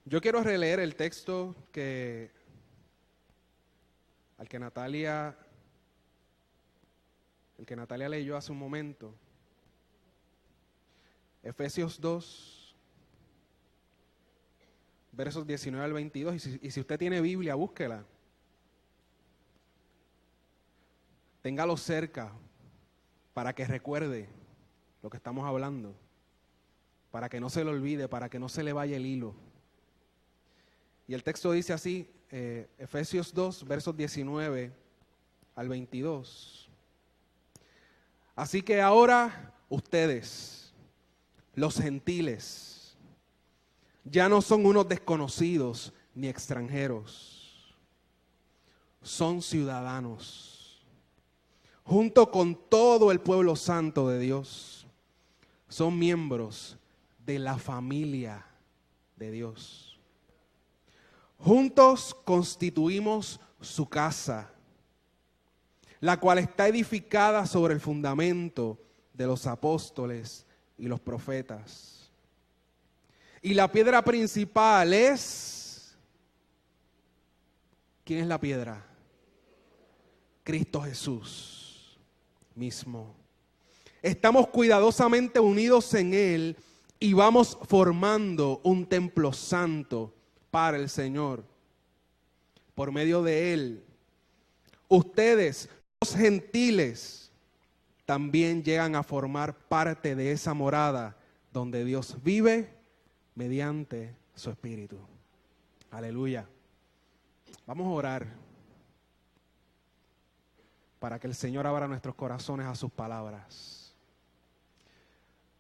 Yo quiero releer el texto el que Natalia leyó hace un momento. Efesios 2, versos 19 al 22. Y si usted tiene Biblia, búsquela. Téngalo cerca para que recuerde lo que estamos hablando, para que no se le olvide, para que no se le vaya el hilo. Y el texto dice así, Efesios 2, versos 19 al 22. Así que ahora ustedes, los gentiles, ya no son unos desconocidos ni extranjeros, son ciudadanos, junto con todo el pueblo santo de Dios, son miembros de la familia de Dios. Juntos constituimos su casa, la cual está edificada sobre el fundamento de los apóstoles y los profetas. Y la piedra principal es... ¿Quién es la piedra? Cristo Jesús mismo. Estamos cuidadosamente unidos en Él y vamos formando un templo santo para el Señor. Por medio de Él, ustedes, los gentiles, también llegan a formar parte de esa morada donde Dios vive mediante su Espíritu. Aleluya. Vamos a orar para que el Señor abra nuestros corazones a sus palabras.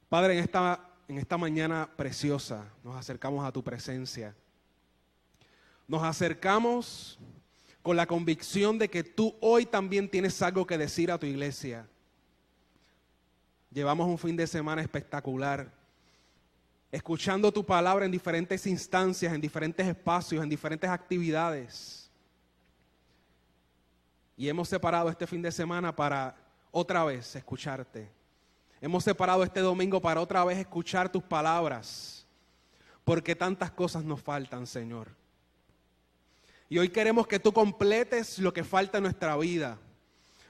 Padre, en esta mañana preciosa nos acercamos a tu presencia. Nos acercamos con la convicción de que tú hoy también tienes algo que decir a tu iglesia. Llevamos un fin de semana espectacular, escuchando tu palabra en diferentes instancias, en diferentes espacios, en diferentes actividades. Y hemos separado este fin de semana para otra vez escucharte. Hemos separado este domingo para otra vez escuchar tus palabras, porque tantas cosas nos faltan, Señor. Y hoy queremos que tú completes lo que falta en nuestra vida.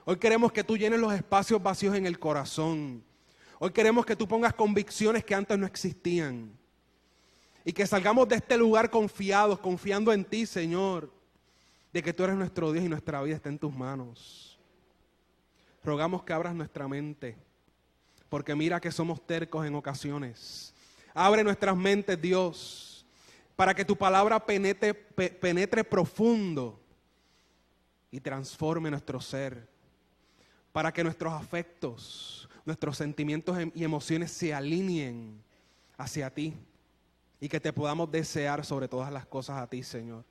Hoy queremos que tú llenes los espacios vacíos en el corazón. Hoy queremos que tú pongas convicciones que antes no existían. Y que salgamos de este lugar confiados, confiando en ti, Señor, de que tú eres nuestro Dios y nuestra vida está en tus manos. Rogamos que abras nuestra mente, porque mira que somos tercos en ocasiones. Abre nuestras mentes, Dios, para que tu palabra penetre profundo y transforme nuestro ser, para que nuestros afectos, nuestros sentimientos y emociones se alineen hacia ti y que te podamos desear sobre todas las cosas a ti, Señor.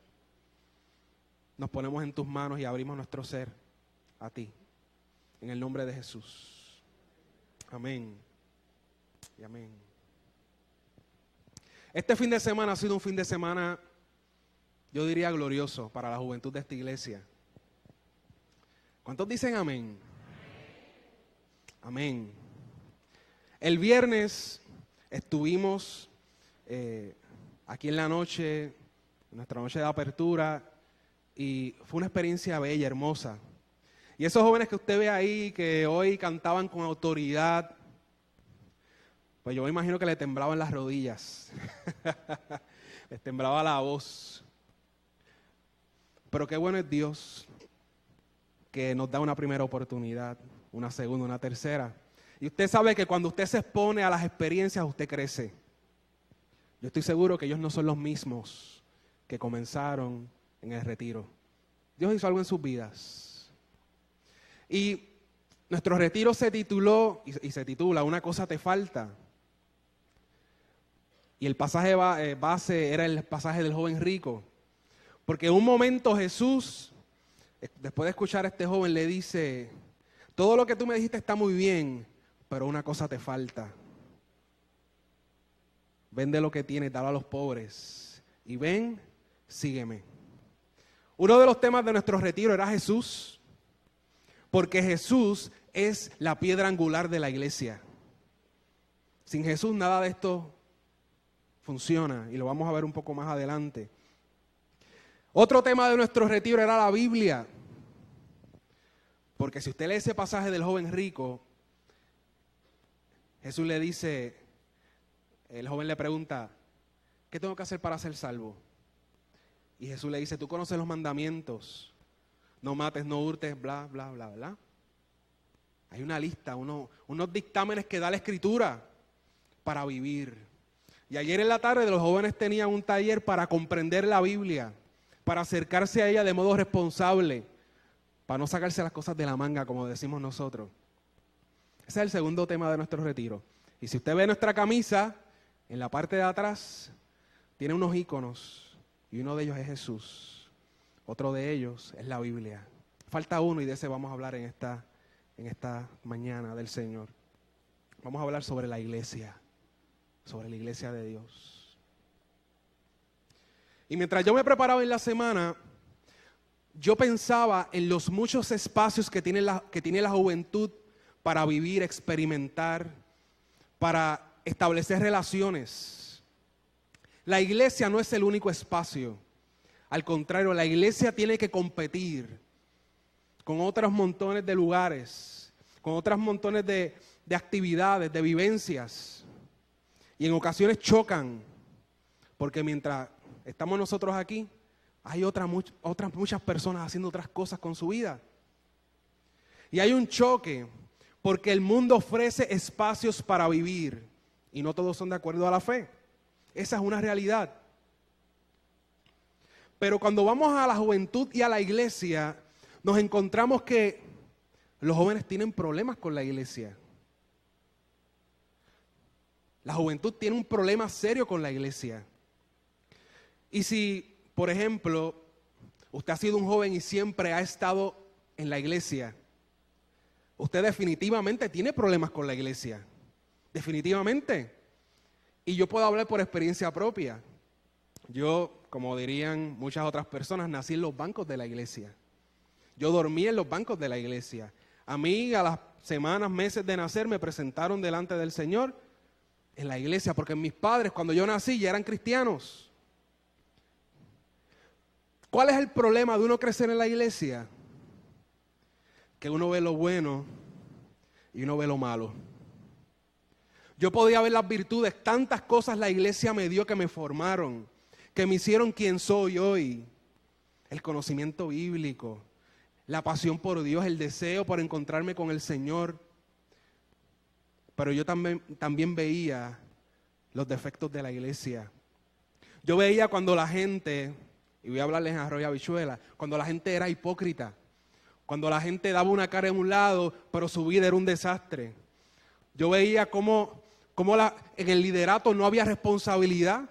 Nos ponemos en tus manos y abrimos nuestro ser a ti, en el nombre de Jesús. Amén y amén. Este fin de semana ha sido un fin de semana, yo diría, glorioso para la juventud de esta iglesia. ¿Cuántos dicen amén? Amén. El viernes estuvimos aquí en la noche, nuestra noche de apertura, y fue una experiencia bella, hermosa. Y esos jóvenes que usted ve ahí, que hoy cantaban con autoridad, pues yo me imagino que le temblaban las rodillas, les temblaba la voz. Pero qué bueno es Dios, que nos da una primera oportunidad, una segunda, una tercera. Y usted sabe que cuando usted se expone a las experiencias, usted crece. Yo estoy seguro que ellos no son los mismos que comenzaron en el retiro. Dios hizo algo en sus vidas. Y nuestro retiro se tituló, y se titula, Una cosa te falta. Y el pasaje base era el pasaje del joven rico. Porque en un momento Jesús, después de escuchar a este joven, le dice, todo lo que tú me dijiste está muy bien, pero una cosa te falta. Vende lo que tienes, dalo a los pobres. Y ven, sígueme. Uno de los temas de nuestro retiro era Jesús. Porque Jesús es la piedra angular de la iglesia. Sin Jesús nada de esto funciona y lo vamos a ver un poco más adelante. Otro tema de nuestro retiro era la Biblia. Porque si usted lee ese pasaje del joven rico, Jesús le dice, el joven le pregunta, ¿qué tengo que hacer para ser salvo? Y Jesús le dice, tú conoces los mandamientos, no mates, no hurtes, bla, bla, bla, bla. Hay una lista, unos dictámenes que da la Escritura para vivir. Y ayer en la tarde los jóvenes tenían un taller para comprender la Biblia, para acercarse a ella de modo responsable, para no sacarse las cosas de la manga, como decimos nosotros. Ese es el segundo tema de nuestro retiro. Y si usted ve nuestra camisa, en la parte de atrás, tiene unos íconos, y uno de ellos es Jesús. Otro de ellos es la Biblia. Falta uno y de ese vamos a hablar en esta mañana del Señor. Vamos a hablar sobre la iglesia de Dios. Y mientras yo me preparaba en la semana, yo pensaba en los muchos espacios que tiene la juventud para vivir, experimentar, para establecer relaciones. La iglesia no es el único espacio. Al contrario, la iglesia tiene que competir con otros montones de lugares, con otros montones de actividades, de vivencias. Y en ocasiones chocan, porque mientras estamos nosotros aquí, hay otras muchas personas haciendo otras cosas con su vida. Y hay un choque, porque el mundo ofrece espacios para vivir, y no todos son de acuerdo a la fe. Esa es una realidad. Pero cuando vamos a la juventud y a la iglesia, nos encontramos que los jóvenes tienen problemas con la iglesia. La juventud tiene un problema serio con la iglesia. Y si, por ejemplo, usted ha sido un joven y siempre ha estado en la iglesia, usted definitivamente tiene problemas con la iglesia. Definitivamente. Y yo puedo hablar por experiencia propia. Yo, como dirían muchas otras personas, nací en los bancos de la iglesia. Yo dormí en los bancos de la iglesia. A mí, a las semanas, meses de nacer, me presentaron delante del Señor en la iglesia, porque mis padres, cuando yo nací, ya eran cristianos. ¿Cuál es el problema de uno crecer en la iglesia? Que uno ve lo bueno y uno ve lo malo. Yo podía ver las virtudes, tantas cosas la iglesia me dio que me formaron, que me hicieron quien soy hoy. El conocimiento bíblico, la pasión por Dios, el deseo por encontrarme con el Señor. Pero yo también veía los defectos de la iglesia. Yo veía cuando la gente, y voy a hablarles en arroz y habichuela, cuando la gente era hipócrita, cuando la gente daba una cara en un lado, pero su vida era un desastre. Yo veía cómo en el liderato no había responsabilidad.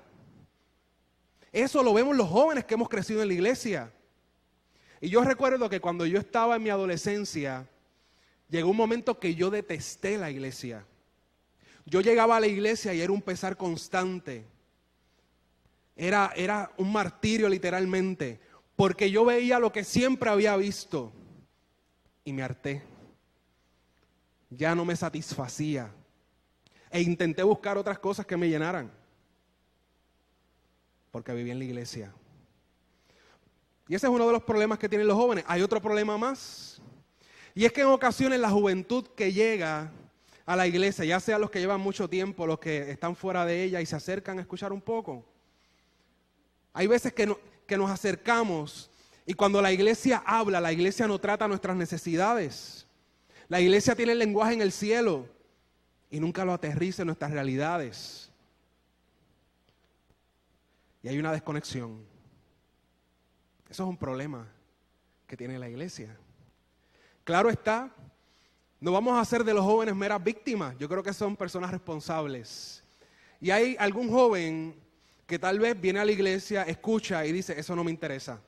Eso lo vemos los jóvenes que hemos crecido en la iglesia. Y yo recuerdo que cuando yo estaba en mi adolescencia, llegó un momento que yo detesté la iglesia. Yo llegaba a la iglesia y era un pesar constante. Era un martirio literalmente, porque yo veía lo que siempre había visto y me harté. Ya no me satisfacía. E intenté buscar otras cosas que me llenaran, porque vivía en la iglesia. Y ese es uno de los problemas que tienen los jóvenes. Hay otro problema más, y es que en ocasiones la juventud que llega a la iglesia, ya sea los que llevan mucho tiempo, los que están fuera de ella y se acercan a escuchar un poco, hay veces que nos acercamos y cuando la iglesia habla, la iglesia no trata nuestras necesidades. La iglesia tiene el lenguaje en el cielo y nunca lo aterriza en nuestras realidades. Y hay una desconexión. Eso es un problema que tiene la iglesia. Claro está, no vamos a hacer de los jóvenes meras víctimas. Yo creo que son personas responsables. Y hay algún joven que tal vez viene a la iglesia, escucha y dice, eso no me interesa.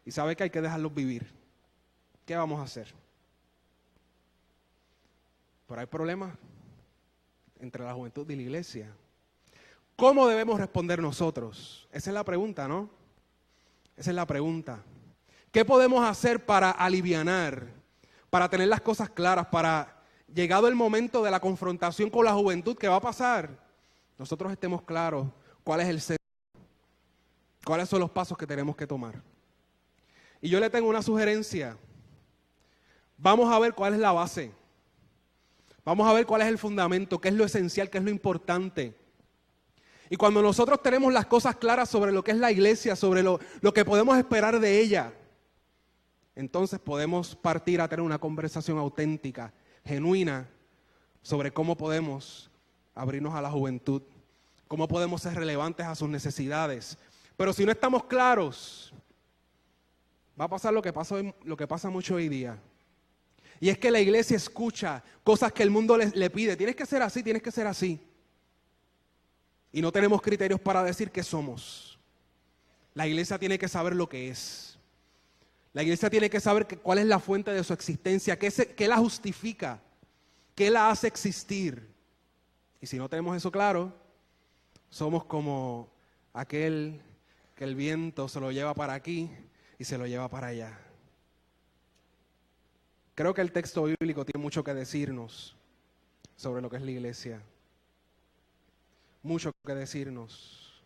Y sabe que hay que dejarlos vivir. ¿Qué vamos a hacer? Pero hay problemas entre la juventud y la iglesia. ¿Cómo debemos responder nosotros? Esa es la pregunta, ¿no? Esa es la pregunta. ¿Qué podemos hacer para alivianar, para tener las cosas claras, para, llegado el momento de la confrontación con la juventud que va a pasar, nosotros estemos claros cuál es el centro, cuáles son los pasos que tenemos que tomar. Y yo le tengo una sugerencia. Vamos a ver cuál es la base. Vamos a ver cuál es el fundamento, qué es lo esencial, qué es lo importante. Y cuando nosotros tenemos las cosas claras sobre lo que es la iglesia, sobre lo que podemos esperar de ella, entonces podemos partir a tener una conversación auténtica, genuina, sobre cómo podemos abrirnos a la juventud, cómo podemos ser relevantes a sus necesidades. Pero si no estamos claros, va a pasar lo que pasa mucho hoy día. Y es que la iglesia escucha cosas que el mundo le pide. Tienes que ser así, tienes que ser así. Y no tenemos criterios para decir qué somos. La iglesia tiene que saber lo que es. La iglesia tiene que saber cuál es la fuente de su existencia, qué la justifica, qué la hace existir. Y si no tenemos eso claro, somos como aquel que el viento se lo lleva para aquí y se lo lleva para allá. Creo que el texto bíblico tiene mucho que decirnos sobre lo que es la iglesia. Mucho que decirnos.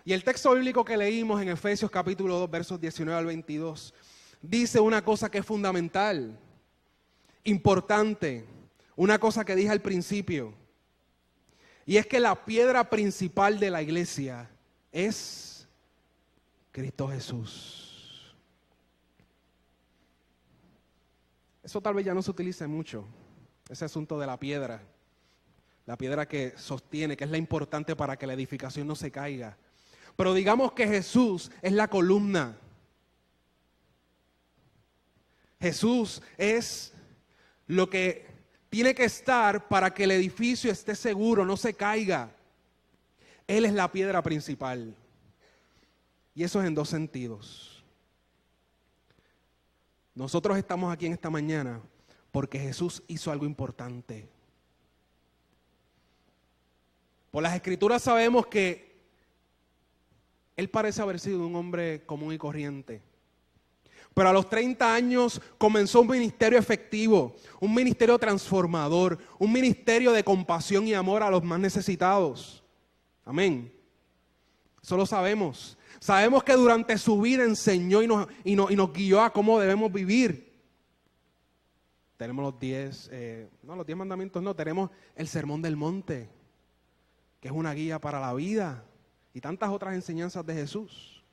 Y el texto bíblico que leímos en Efesios capítulo 2, versos 19 al 22, dice una cosa que es fundamental, importante, una cosa que dije al principio. Y es que la piedra principal de la iglesia es Cristo Jesús. Eso tal vez ya no se utilice mucho, ese asunto de la piedra que sostiene, que es la importante para que la edificación no se caiga. Pero digamos que Jesús es la columna. Jesús es lo que tiene que estar para que el edificio esté seguro, no se caiga. Él es la piedra principal. Y eso es en dos sentidos. Nosotros estamos aquí en esta mañana porque Jesús hizo algo importante. Por las Escrituras sabemos que Él parece haber sido un hombre común y corriente. Pero a los 30 años comenzó un ministerio efectivo, un ministerio transformador, un ministerio de compasión y amor a los más necesitados. Amén. Eso lo sabemos. Sabemos que durante su vida enseñó y nos guió a cómo debemos vivir. Tenemos los 10 mandamientos, no, tenemos el Sermón del Monte, que es una guía para la vida, y tantas otras enseñanzas de Jesús.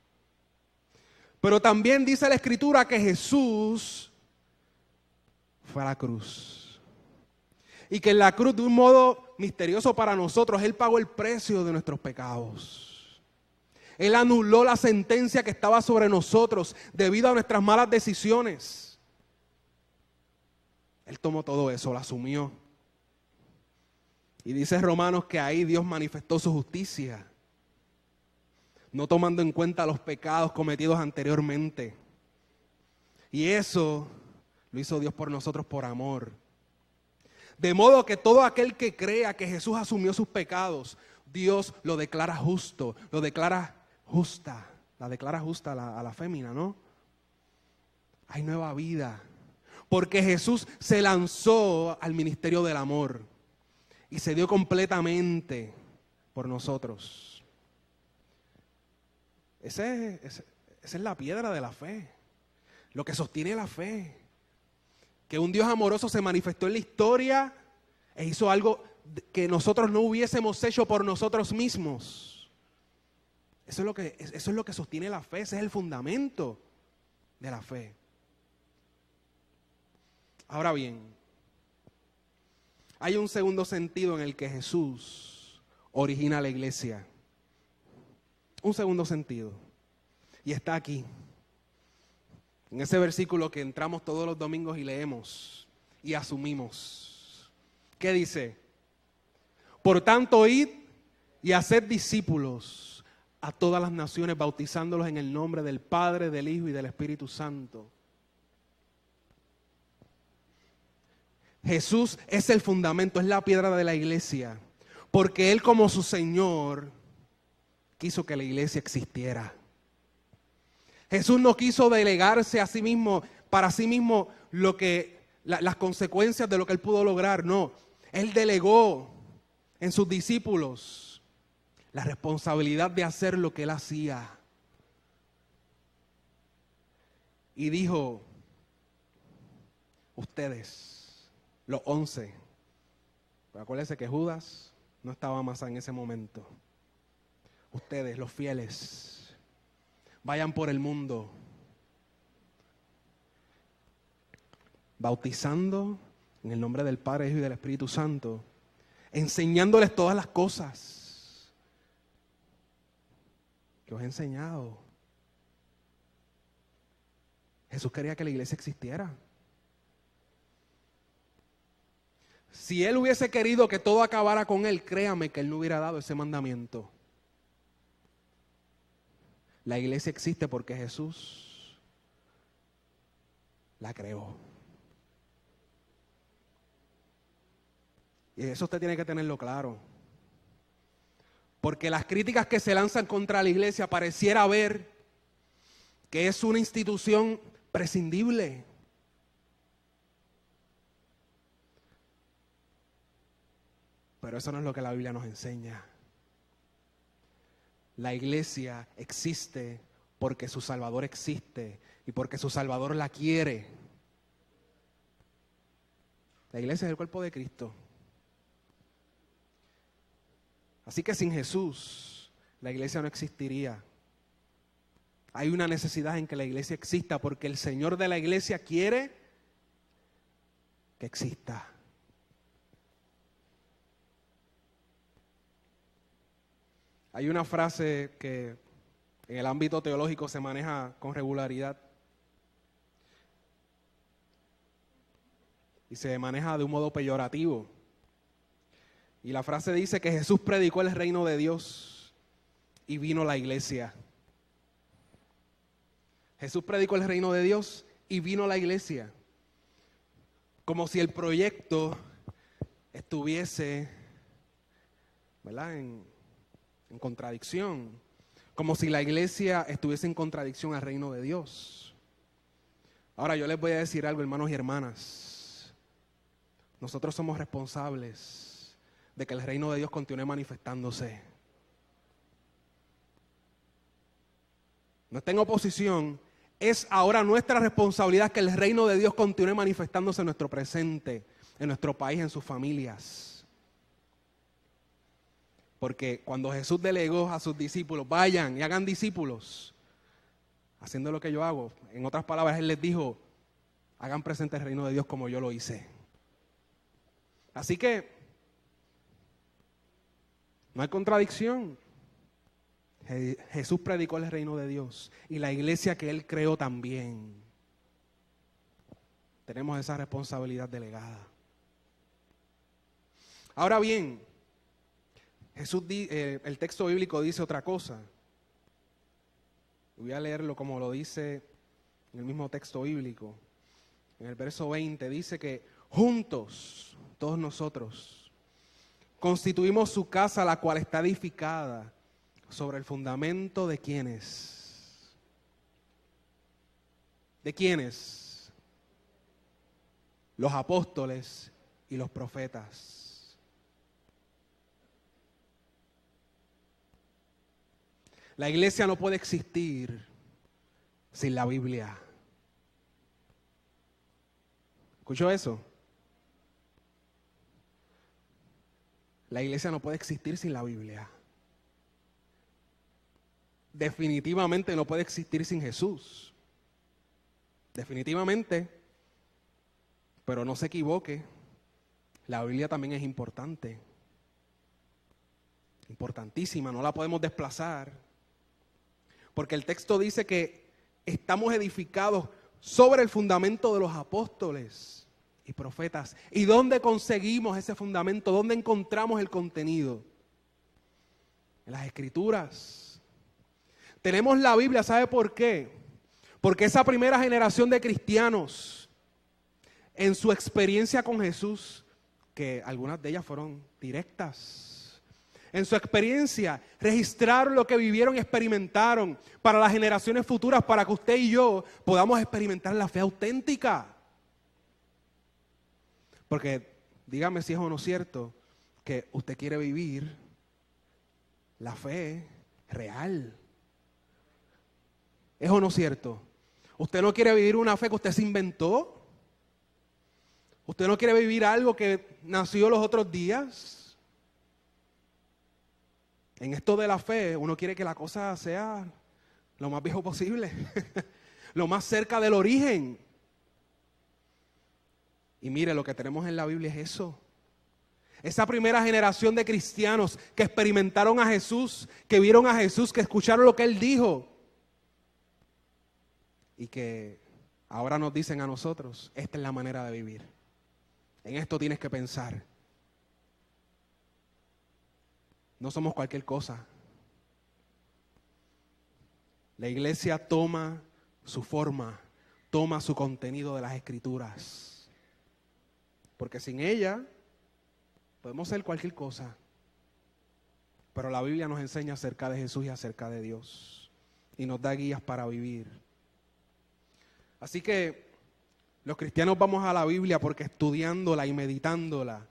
Pero también dice la Escritura que Jesús fue a la cruz. Y que en la cruz, de un modo misterioso para nosotros, Él pagó el precio de nuestros pecados. Él anuló la sentencia que estaba sobre nosotros debido a nuestras malas decisiones. Él tomó todo eso, lo asumió. Y dice Romanos que ahí Dios manifestó su justicia, no tomando en cuenta los pecados cometidos anteriormente. Y eso lo hizo Dios por nosotros por amor. De modo que todo aquel que crea que Jesús asumió sus pecados, Dios lo declara justo, lo declara justa. La declara justa a la fémina, ¿no? Hay nueva vida. Porque Jesús se lanzó al ministerio del amor y se dio completamente por nosotros. Esa es la piedra de la fe, lo que sostiene la fe. Que un Dios amoroso se manifestó en la historia e hizo algo que nosotros no hubiésemos hecho por nosotros mismos. Eso es lo que sostiene la fe, ese es el fundamento de la fe. Ahora bien, hay un segundo sentido en el que Jesús origina la iglesia. Un segundo sentido. Y está aquí. En ese versículo que entramos todos los domingos y leemos y asumimos. ¿Qué dice? Por tanto, id y haced discípulos a todas las naciones, bautizándolos en el nombre del Padre, del Hijo y del Espíritu Santo. Jesús es el fundamento, es la piedra de la iglesia, porque Él como su Señor quiso que la iglesia existiera. Jesús no quiso delegarse a sí mismo, para sí mismo, las consecuencias de lo que Él pudo lograr, no. Él delegó en sus discípulos la responsabilidad de hacer lo que él hacía. Y dijo, ustedes, los 11, pero acuérdense que Judas no estaba más en ese momento. Ustedes, los fieles, vayan por el mundo, bautizando en el nombre del Padre, Hijo y del Espíritu Santo, enseñándoles todas las cosas que os he enseñado. Jesús quería que la iglesia existiera. Si Él hubiese querido que todo acabara con Él, créame que Él no hubiera dado ese mandamiento. La iglesia existe porque Jesús la creó. Y eso usted tiene que tenerlo claro. Porque las críticas que se lanzan contra la iglesia pareciera ver que es una institución prescindible. Pero eso no es lo que la Biblia nos enseña. La iglesia existe porque su Salvador existe y porque su Salvador la quiere. La iglesia es el cuerpo de Cristo. Así que sin Jesús, la iglesia no existiría. Hay una necesidad en que la iglesia exista porque el Señor de la iglesia quiere que exista. Hay una frase que en el ámbito teológico se maneja con regularidad y se maneja de un modo peyorativo. Y la frase dice que Jesús predicó el reino de Dios y vino la iglesia. Jesús predicó el reino de Dios y vino la iglesia. Como si el proyecto estuviese, ¿verdad?, en contradicción. Como si la iglesia estuviese en contradicción al reino de Dios. Ahora yo les voy a decir algo, hermanos y hermanas. Nosotros somos responsables de que el reino de Dios continúe manifestándose. No está en oposición. Es ahora nuestra responsabilidad que el reino de Dios continúe manifestándose en nuestro presente, en nuestro país, en sus familias. Porque cuando Jesús delegó a sus discípulos, vayan y hagan discípulos, haciendo lo que yo hago, en otras palabras, Él les dijo, hagan presente el reino de Dios como yo lo hice. Así que, no hay contradicción. Jesús predicó el reino de Dios y la iglesia que Él creó también. Tenemos esa responsabilidad delegada. Ahora bien, el texto bíblico dice otra cosa. Voy a leerlo como lo dice en el mismo texto bíblico. En el verso 20 dice que juntos, todos nosotros, constituimos su casa, la cual está edificada sobre el fundamento de ¿quiénes? ¿De quiénes? Los apóstoles y los profetas. La iglesia no puede existir sin la Biblia. ¿Escuchó eso? La iglesia no puede existir sin la Biblia. Definitivamente no puede existir sin Jesús. Definitivamente. Pero no se equivoque. La Biblia también es importante. Importantísima, no la podemos desplazar. Porque el texto dice que estamos edificados sobre el fundamento de los apóstoles y profetas. ¿Y dónde conseguimos ese fundamento? ¿Dónde encontramos el contenido? En las Escrituras. Tenemos la Biblia, ¿sabe por qué? Porque esa primera generación de cristianos, en su experiencia con Jesús, que algunas de ellas fueron directas, en su experiencia, registraron lo que vivieron y experimentaron para las generaciones futuras, para que usted y yo podamos experimentar la fe auténtica. Porque, dígame si es o no cierto, que usted quiere vivir la fe real. ¿Es o no cierto? Usted no quiere vivir una fe que usted se inventó. Usted no quiere vivir algo que nació los otros días. En esto de la fe, uno quiere que la cosa sea lo más viejo posible, lo más cerca del origen. Y mire, lo que tenemos en la Biblia es eso. Esa primera generación de cristianos que experimentaron a Jesús, que vieron a Jesús, que escucharon lo que Él dijo. Y que ahora nos dicen a nosotros, esta es la manera de vivir. En esto tienes que pensar. No somos cualquier cosa. La iglesia toma su forma, toma su contenido de las Escrituras. Porque sin ella podemos ser cualquier cosa. Pero la Biblia nos enseña acerca de Jesús y acerca de Dios. Y nos da guías para vivir. Así que los cristianos vamos a la Biblia porque estudiándola y meditándola,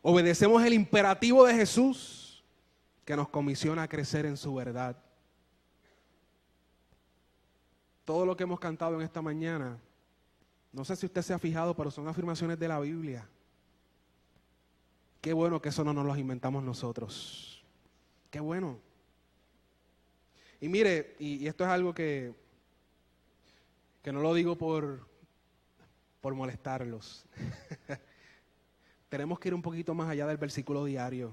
obedecemos el imperativo de Jesús que nos comisiona a crecer en su verdad. Todo lo que hemos cantado en esta mañana, no sé si usted se ha fijado, pero son afirmaciones de la Biblia. Qué bueno que eso no nos lo inventamos nosotros. Qué bueno. Y mire, y esto es algo que no lo digo por molestarlos. Tenemos que ir un poquito más allá del versículo diario.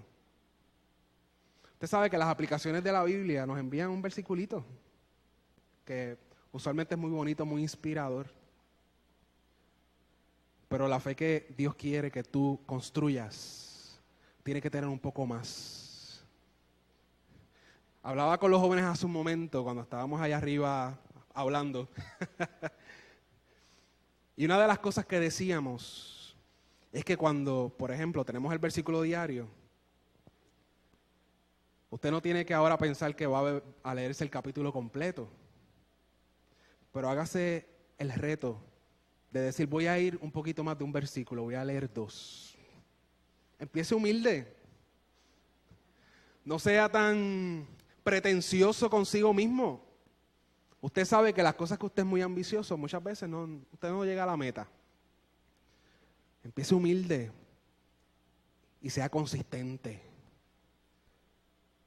Usted sabe que las aplicaciones de la Biblia nos envían un versiculito que usualmente es muy bonito, muy inspirador. Pero la fe que Dios quiere que tú construyas tiene que tener un poco más. Hablaba con los jóvenes hace un momento cuando estábamos allá arriba hablando. Y una de las cosas que decíamos es que cuando, por ejemplo, tenemos el versículo diario, usted no tiene que ahora pensar que va a leerse el capítulo completo, pero hágase el reto de decir, voy a ir un poquito más de un versículo, voy a leer 2. Empiece humilde. No sea tan pretencioso consigo mismo. Usted sabe que las cosas que usted es muy ambicioso, muchas veces usted no llega a la meta. Empiece humilde y sea consistente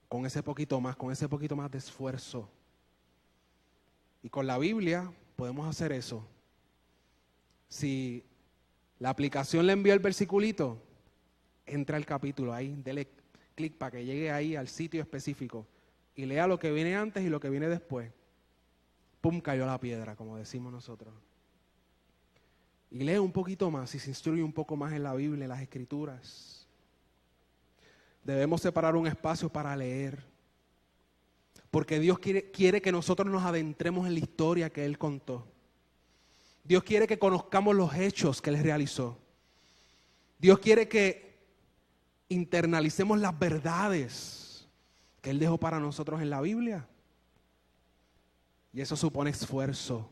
con ese poquito más de esfuerzo. Y con la Biblia podemos hacer eso. Si la aplicación le envió el versiculito, entra al capítulo ahí, dele clic para que llegue ahí al sitio específico y lea lo que viene antes y lo que viene después. ¡Pum! Cayó la piedra, como decimos nosotros. Y lee un poquito más y se instruye un poco más en la Biblia, en las Escrituras. Debemos separar un espacio para leer. Porque Dios quiere que nosotros nos adentremos en la historia que Él contó. Dios quiere que conozcamos los hechos que Él realizó. Dios quiere que internalicemos las verdades que Él dejó para nosotros en la Biblia. Y eso supone esfuerzo,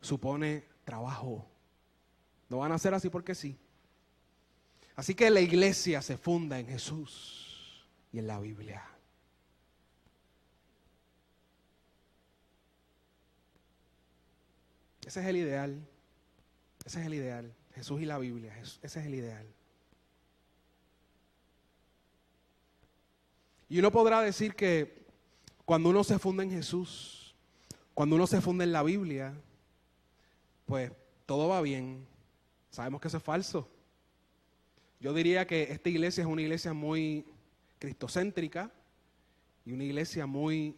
supone trabajo. No van a ser así porque sí. Así que la iglesia se funda en Jesús y en la Biblia. Ese es el ideal. Ese es el ideal. Jesús y la Biblia. Ese es el ideal. Y uno podrá decir que cuando uno se funda en Jesús, cuando uno se funda en la Biblia, pues todo va bien. Sabemos que eso es falso. Yo diría que esta iglesia es una iglesia muy cristocéntrica y una iglesia muy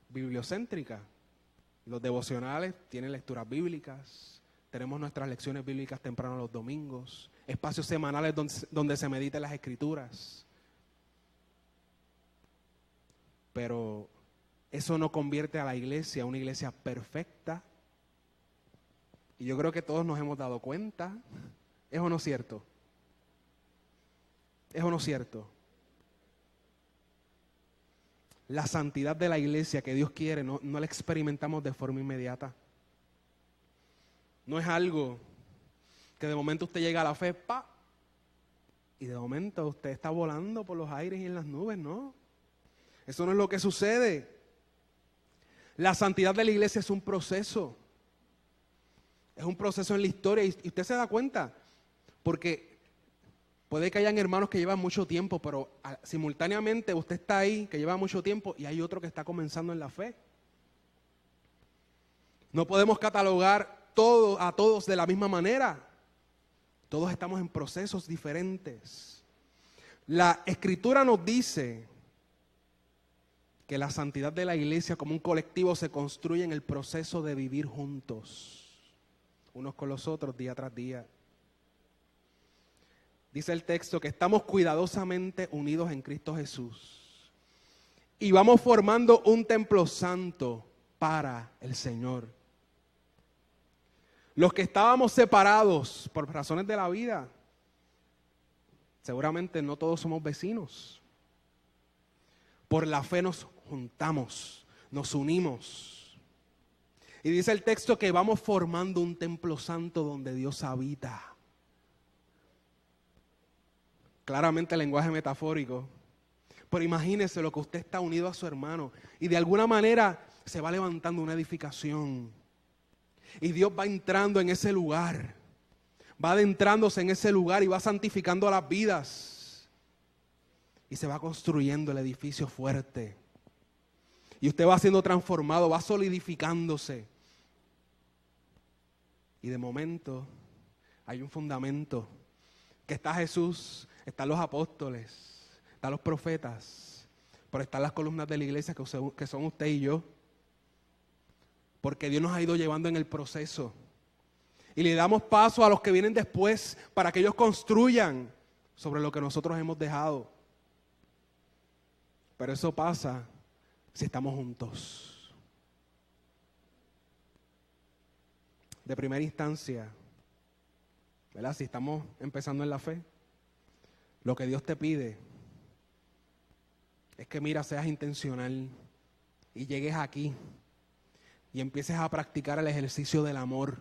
bibliocéntrica. Los devocionales tienen lecturas bíblicas, tenemos nuestras lecciones bíblicas temprano los domingos, espacios semanales donde se mediten las Escrituras. Pero eso no convierte a la iglesia una iglesia perfecta. Y yo creo que todos nos hemos dado cuenta. ¿Es o no cierto? ¿Es o no cierto? La santidad de la iglesia que Dios quiere no la experimentamos de forma inmediata. No es algo que de momento usted llega a la fe, ¡pa! y de momento usted está volando por los aires y en las nubes, ¿no? Eso no es lo que sucede. La santidad de la iglesia es un proceso. Es un proceso en la historia y usted se da cuenta, porque puede que hayan hermanos que llevan mucho tiempo, pero simultáneamente usted está ahí, que lleva mucho tiempo, y hay otro que está comenzando en la fe. No podemos catalogar a todos de la misma manera. Todos estamos en procesos diferentes. La Escritura nos dice que la santidad de la iglesia como un colectivo se construye en el proceso de vivir juntos, unos con los otros, día tras día. Dice el texto que estamos cuidadosamente unidos en Cristo Jesús y vamos formando un templo santo para el Señor. Los que estábamos separados por razones de la vida, seguramente no todos somos vecinos. Por la fe nos juntamos, nos unimos. Y dice el texto que vamos formando un templo santo donde Dios habita. Claramente el lenguaje metafórico. Pero imagínese lo que usted está unido a su hermano y de alguna manera se va levantando una edificación. Y Dios va entrando en ese lugar. Va adentrándose en ese lugar y va santificando las vidas. Y se va construyendo el edificio fuerte. Y usted va siendo transformado, va solidificándose. Y de momento hay un fundamento. Que está Jesús, están los apóstoles, están los profetas. Pero están las columnas de la iglesia que son usted y yo. Porque Dios nos ha ido llevando en el proceso. Y le damos paso a los que vienen después para que ellos construyan sobre lo que nosotros hemos dejado. Pero eso pasa si estamos juntos. De primera instancia, ¿verdad? Si estamos empezando en la fe, lo que Dios te pide es que, mira, seas intencional y llegues aquí y empieces a practicar el ejercicio del amor,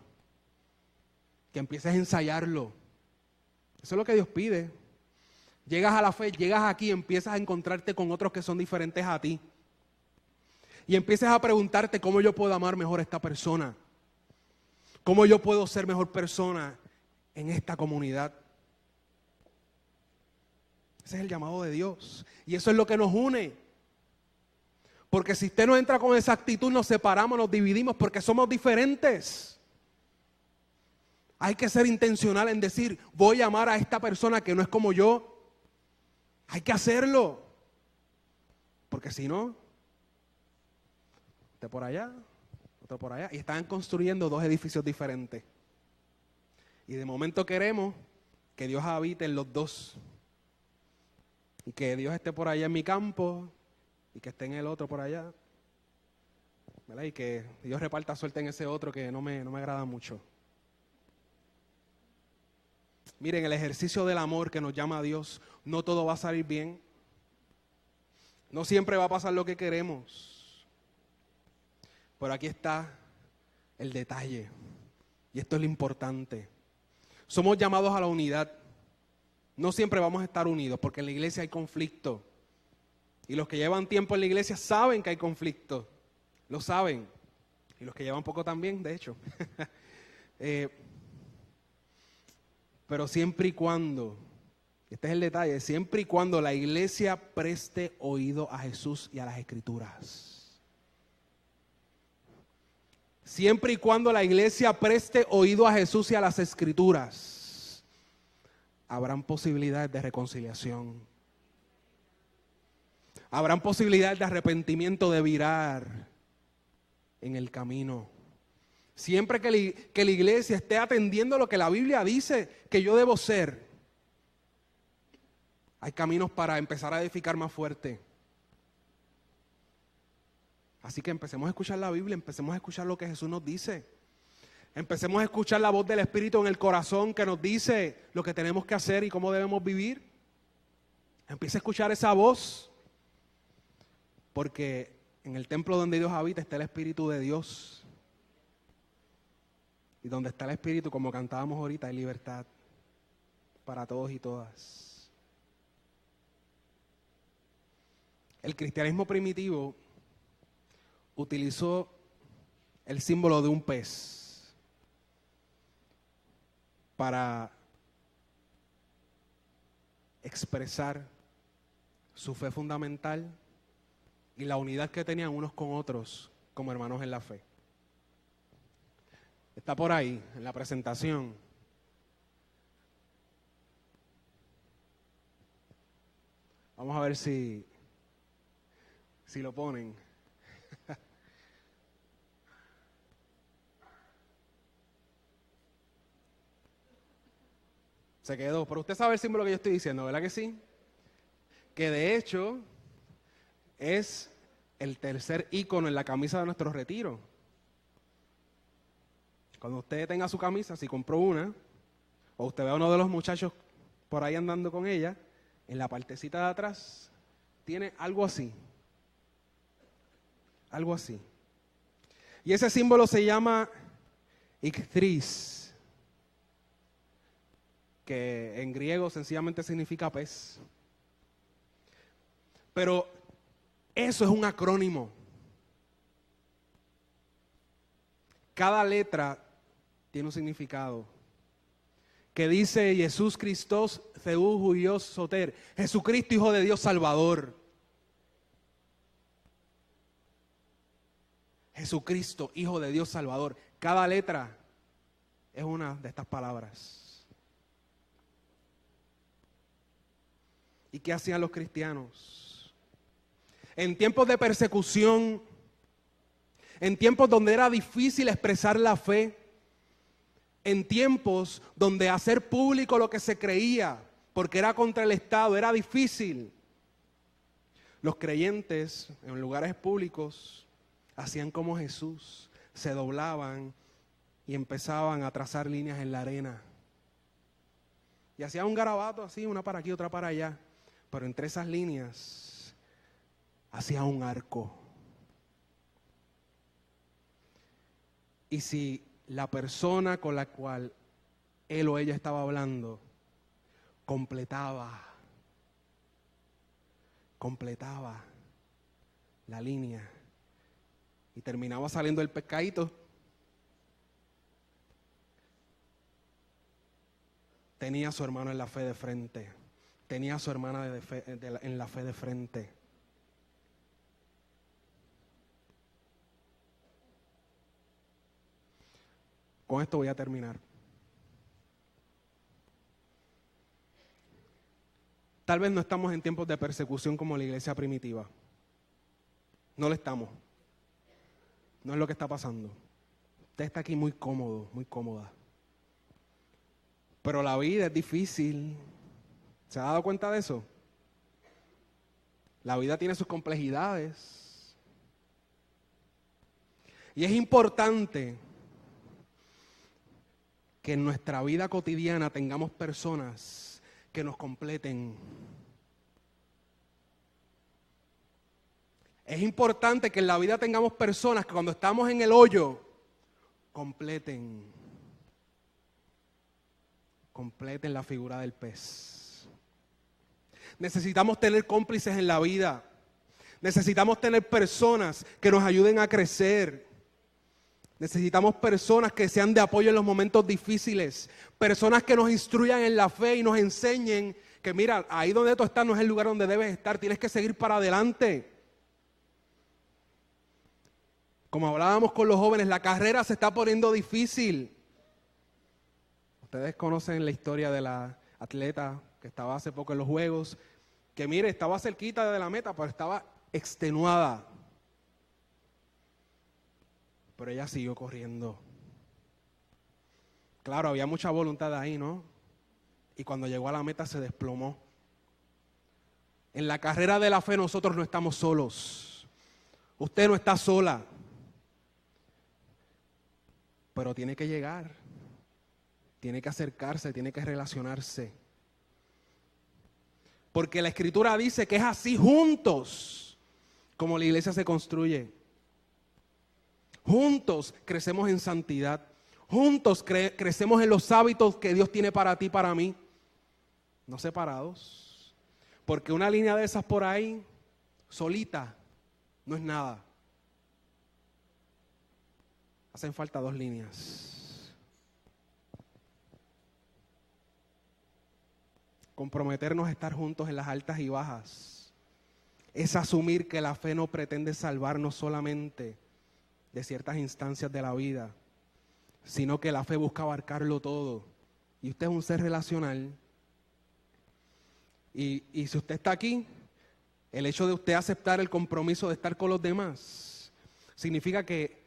que empieces a ensayarlo. Eso es lo que Dios pide. Llegas a la fe, llegas aquí y empiezas a encontrarte con otros que son diferentes a ti. Y empiezas a preguntarte cómo yo puedo amar mejor a esta persona. Cómo yo puedo ser mejor persona en esta comunidad. Ese es el llamado de Dios. Y eso es lo que nos une. Porque si usted no entra con esa actitud, nos separamos, nos dividimos porque somos diferentes. Hay que ser intencional en decir, voy a amar a esta persona que no es como yo. Hay que hacerlo. Porque si no, usted por allá, otro por allá. Y están construyendo dos edificios diferentes. Y de momento queremos que Dios habite en los dos. Y que Dios esté por allá en mi campo y que esté en el otro por allá. ¿Verdad? Y que Dios reparta suerte en ese otro que no me agrada mucho. Miren, el ejercicio del amor que nos llama a Dios, no todo va a salir bien. No siempre va a pasar lo que queremos. Pero aquí está el detalle. Y esto es lo importante. Somos llamados a la unidad. No siempre vamos a estar unidos porque en la iglesia hay conflicto. Y los que llevan tiempo en la iglesia saben que hay conflicto. Lo saben. Y los que llevan poco también, de hecho. Pero siempre y cuando, este es el detalle, siempre y cuando la iglesia preste oído a Jesús y a las Escrituras. Siempre y cuando la iglesia preste oído a Jesús y a las Escrituras, habrán posibilidades de reconciliación. Habrán posibilidades de arrepentimiento, de virar en el camino. Siempre que la iglesia esté atendiendo lo que la Biblia dice que yo debo ser, hay caminos para empezar a edificar más fuerte. Así que empecemos a escuchar la Biblia, empecemos a escuchar lo que Jesús nos dice. Empecemos a escuchar la voz del Espíritu en el corazón que nos dice lo que tenemos que hacer y cómo debemos vivir. Empieza a escuchar esa voz, porque en el templo donde Dios habita está el Espíritu de Dios. Y donde está el Espíritu, como cantábamos ahorita, hay libertad para todos y todas. El cristianismo primitivo utilizó el símbolo de un pez para expresar su fe fundamental y la unidad que tenían unos con otros como hermanos en la fe. Está por ahí, en la presentación. Vamos a ver si lo ponen. Se quedó, pero usted sabe el símbolo que yo estoy diciendo, ¿verdad que sí? Que de hecho es el tercer ícono en la camisa de nuestro retiro. Cuando usted tenga su camisa, si compró una, o usted ve a uno de los muchachos por ahí andando con ella, en la partecita de atrás tiene algo así. Algo así. Y ese símbolo se llama ichthys, que en griego sencillamente significa pez. Pero eso es un acrónimo. Cada letra tiene un significado. Que dice Jesús Christos Theou Huios Soter, Jesucristo, Hijo de Dios Salvador. Jesucristo, Hijo de Dios Salvador. Cada letra es una de estas palabras. ¿Y qué hacían los cristianos? En tiempos de persecución, en tiempos donde era difícil expresar la fe, en tiempos donde hacer público lo que se creía, porque era contra el Estado, era difícil, los creyentes en lugares públicos hacían como Jesús, se doblaban y empezaban a trazar líneas en la arena. Y hacían un garabato así, una para aquí, otra para allá. Pero entre esas líneas hacía un arco. Y si la persona con la cual él o ella estaba hablando completaba la línea y terminaba saliendo el pescadito, tenía a su hermano en la fe de frente. Tenía a su hermana en la fe de frente. Con esto voy a terminar. Tal vez no estamos en tiempos de persecución como la iglesia primitiva. No lo estamos. No es lo que está pasando. Usted está aquí muy cómodo, muy cómoda. Pero la vida es difícil. ¿Se ha dado cuenta de eso? La vida tiene sus complejidades. Y es importante que en nuestra vida cotidiana tengamos personas que nos completen. Es importante que en la vida tengamos personas que cuando estamos en el hoyo, completen la figura del pez. Necesitamos tener cómplices en la vida. Necesitamos tener personas que nos ayuden a crecer. Necesitamos personas que sean de apoyo en los momentos difíciles. Personas que nos instruyan en la fe y nos enseñen que mira, ahí donde tú estás no es el lugar donde debes estar. Tienes que seguir para adelante. Como hablábamos con los jóvenes, la carrera se está poniendo difícil. Ustedes conocen la historia de la atleta que estaba hace poco en los Juegos, que mire, estaba cerquita de la meta, pero estaba extenuada. Pero ella siguió corriendo. Claro, había mucha voluntad ahí, ¿no? Y cuando llegó a la meta se desplomó. En la carrera de la fe nosotros no estamos solos. Usted no está sola. Pero tiene que llegar. Tiene que acercarse, tiene que relacionarse. Porque la Escritura dice que es así juntos como la iglesia se construye. Juntos crecemos en santidad. Juntos crecemos en los hábitos que Dios tiene para ti y para mí. No separados. Porque una línea de esas por ahí solita no es nada. Hacen falta 2 líneas. Comprometernos a estar juntos en las altas y bajas es asumir que la fe no pretende salvarnos solamente de ciertas instancias de la vida, sino que la fe busca abarcarlo todo. Y usted es un ser relacional. Y si usted está aquí, el hecho de usted aceptar el compromiso de estar con los demás significa que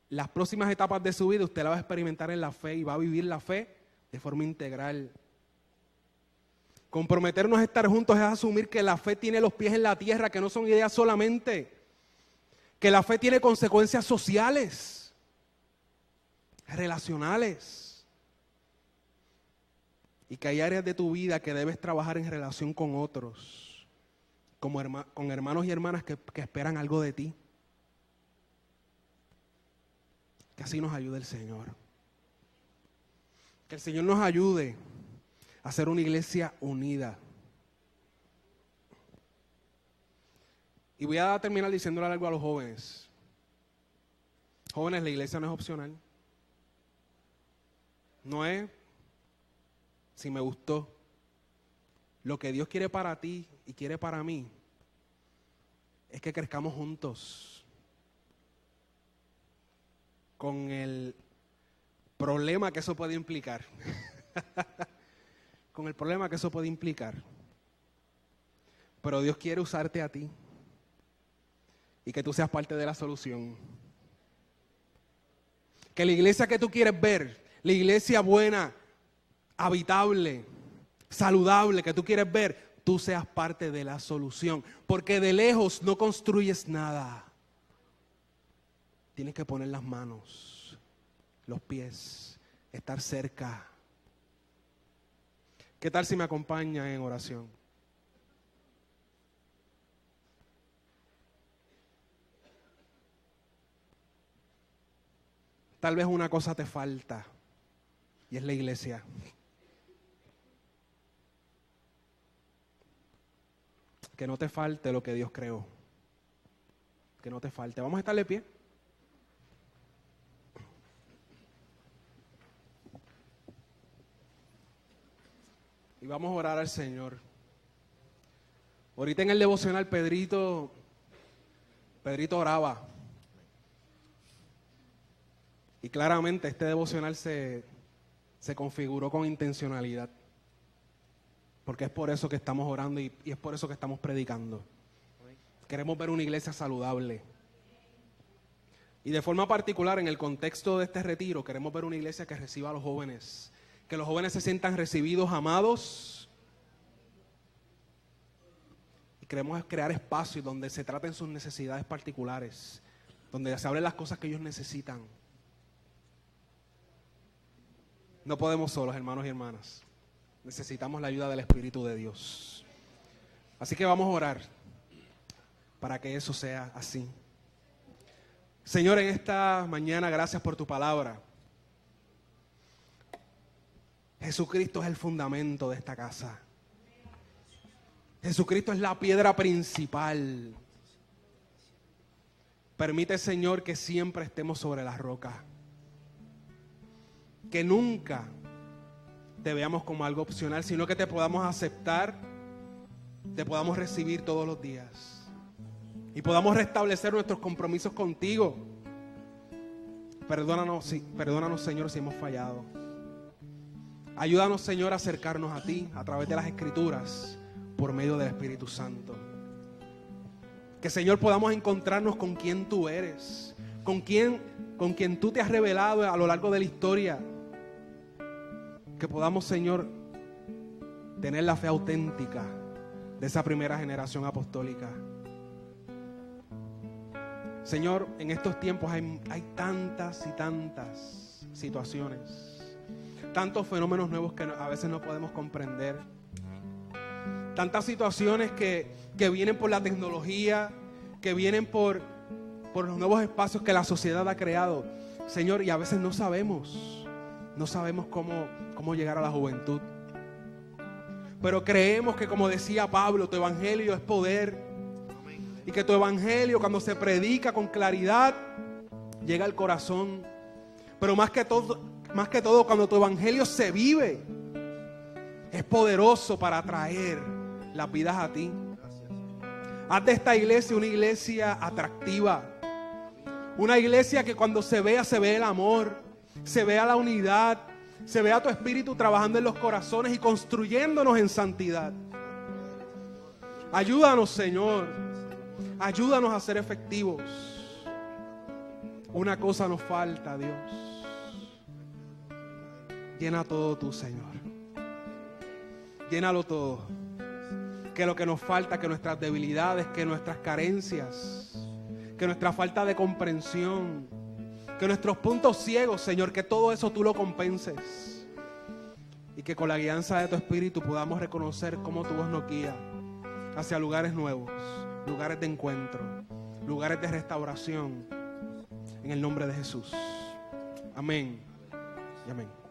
las próximas etapas de su vida usted la va a experimentar en la fe y va a vivir la fe de forma integral. Comprometernos a estar juntos es asumir que la fe tiene los pies en la tierra, que no son ideas solamente, que la fe tiene consecuencias sociales, relacionales, y que hay áreas de tu vida que debes trabajar en relación con otros, con hermanos y hermanas que esperan algo de ti. Que así nos ayude el Señor. Que el Señor nos ayude a ser una iglesia unida. Y voy a terminar diciéndole algo a los jóvenes. Jóvenes, la iglesia no es opcional. No es si me gustó. Lo que Dios quiere para ti y quiere para mí es que crezcamos juntos. Con el problema que eso puede implicar. Con el problema que eso puede implicar. Pero Dios quiere usarte a ti y que tú seas parte de la solución. Que la iglesia que tú quieres ver, la iglesia buena, habitable, saludable que tú quieres ver, tú seas parte de la solución. Porque de lejos no construyes nada. Tienes que poner las manos, los pies, estar cerca. ¿Qué tal si me acompaña en oración? Tal vez una cosa te falta y es la iglesia. Que no te falte lo que Dios creó. Que no te falte. Vamos a estar de pie. Y vamos a orar al Señor. Ahorita en el devocional Pedrito oraba. Y claramente este devocional se configuró con intencionalidad. Porque es por eso que estamos orando y es por eso que estamos predicando. Queremos ver una iglesia saludable. Y de forma particular, en el contexto de este retiro, queremos ver una iglesia que reciba a los jóvenes. Que los jóvenes se sientan recibidos, amados. Y queremos crear espacios donde se traten sus necesidades particulares. Donde se hablen las cosas que ellos necesitan. No podemos solos, hermanos y hermanas. Necesitamos la ayuda del Espíritu de Dios. Así que vamos a orar para que eso sea así. Señor, en esta mañana, gracias por tu palabra. Jesucristo es el fundamento de esta casa. Jesucristo es la piedra principal. Permite, Señor, que siempre estemos sobre la roca. Que nunca te veamos como algo opcional, sino que te podamos aceptar, te podamos recibir todos los días. Y podamos restablecer nuestros compromisos contigo. Perdónanos, Señor, si hemos fallado. Ayúdanos, Señor, a acercarnos a ti a través de las Escrituras por medio del Espíritu Santo. Que, Señor, podamos encontrarnos con quien tú eres, con quien tú te has revelado a lo largo de la historia. Que podamos, Señor, tener la fe auténtica de esa primera generación apostólica. Señor, en estos tiempos hay tantas y tantas situaciones, tantos fenómenos nuevos que a veces no podemos comprender, tantas situaciones que vienen por la tecnología, que vienen por los nuevos espacios que la sociedad ha creado, Señor, y a veces no sabemos cómo llegar a la juventud. Pero creemos que, como decía Pablo, tu evangelio es poder. Y que tu evangelio, cuando se predica con claridad, llega al corazón. Pero más que todo, cuando tu evangelio se vive, es poderoso para atraer las vidas a ti. Haz de esta iglesia una iglesia atractiva. Una iglesia que cuando se vea el amor, se vea la unidad, se vea tu espíritu trabajando en los corazones y construyéndonos en santidad. Ayúdanos, Señor. Ayúdanos a ser efectivos. Una cosa nos falta, Dios. Llena todo tú, Señor. Llénalo todo. Que lo que nos falta, que nuestras debilidades, que nuestras carencias, que nuestra falta de comprensión, que nuestros puntos ciegos, Señor, que todo eso tú lo compenses. Y que con la guianza de tu Espíritu podamos reconocer cómo tu voz nos guía hacia lugares nuevos, lugares de encuentro, lugares de restauración. En el nombre de Jesús. Amén y amén.